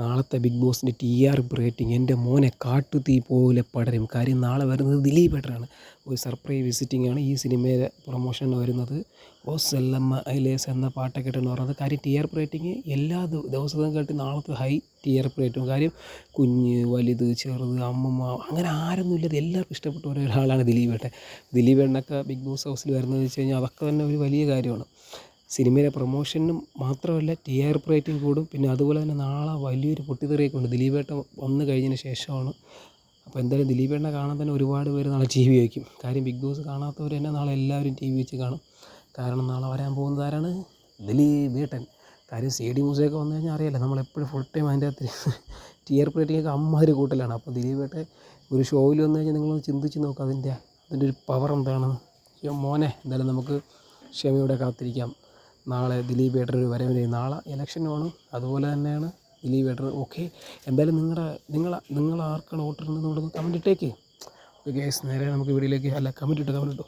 നാളത്തെ ബിഗ് ബോസിൻ്റെ TRP rating എൻ്റെ മോനെ കാട്ടുതീ പോലെ പടരും. കാര്യം നാളെ വരുന്നത് ദിലീപേട്ടനാണ്. ഒരു സർപ്രൈസ് വിസിറ്റിംഗ് ആണ് ഈ സിനിമയിലെ പ്രൊമോഷൻ വരുന്നത്. ഓ സെല്ലമ്മ ഐലേസ് എന്ന പാട്ടൊക്കെ ഇട്ടെന്ന് പറയുന്നത്. കാര്യം TRP റേറ്റിംഗ് എല്ലാ ദിവസവും കാട്ടി നാളത്തെ ഹൈ TRP റേറ്റിംഗ്. കാര്യം കുഞ്ഞ്, വലുത്, ചെറുത്, അമ്മമ്മ അങ്ങനെ ആരൊന്നും ഇല്ലാതെ എല്ലാവർക്കും ഇഷ്ടപ്പെട്ട ഒരാളാണ് ദിലീപേട്ടൻ. ദിലീപേട്ടനൊക്കെ ബിഗ് ബോസ് ഹൗസിൽ വരുന്നതെന്ന് വെച്ച് കഴിഞ്ഞാൽ അതൊക്കെ തന്നെ ഒരു വലിയ കാര്യമാണ്. സിനിമയിലെ പ്രൊമോഷനും മാത്രമല്ല TRP റേറ്റിംഗ് കൂടും. പിന്നെ അതുപോലെ തന്നെ നാളെ വലിയൊരു പൊട്ടിത്തെറിയൊക്കെ ഉണ്ട്. ദിലീപേട്ടൻ വന്നു കഴിഞ്ഞതിന് ശേഷമാണ്. അപ്പോൾ എന്തായാലും ദിലീപേട്ടനെ കാണാൻ തന്നെ ഒരുപാട് പേര് നാളെ TV വയ്ക്കും. കാര്യം ബിഗ് ബോസ് കാണാത്തവർ തന്നെ നാളെ എല്ലാവരും TV വെച്ച് കാണും. കാരണം നാളെ വരാൻ പോകുന്നത് ആരാണ്? ദിലീപേട്ടൻ. കാര്യം CD മ്യൂസിയൊക്കെ വന്നു കഴിഞ്ഞാൽ അറിയാമല്ലോ, നമ്മളെപ്പോഴും ഫുൾ ടൈം അതിൻ്റെ അകത്ത് TRP റേറ്റിംഗൊക്കെ അമ്മാതിരി കൂട്ടലാണ്. അപ്പോൾ ദിലീപേട്ടൻ ഒരു ഷോയിൽ വന്നു കഴിഞ്ഞാൽ നിങ്ങളൊന്ന് ചിന്തിച്ച് നോക്കുക അതിൻ്റെ ഒരു പവർ എന്താണെന്ന്. മോനെ എന്തായാലും നമുക്ക് ക്ഷമയോടെ കാത്തിരിക്കാം. നാളെ ദിലീപേട്ടൻ ഒരു വരവിന്. നാളെ ഇലക്ഷനുമാണ്, അതുപോലെ തന്നെയാണ് ദിലീപേട്ടൻ. ഓക്കെ, എന്തായാലും നിങ്ങൾ ആർക്കാണ് വോട്ടിടുന്നത് എന്നുള്ളത് കമൻറ്റ് ഇട്ടേക്ക്. ഓക്കെ ഗൈസ്, നേരെ നമുക്ക് വീഡിയോയിലേക്ക്. അല്ല, കമൻറ്റ് ഇട്ടോ.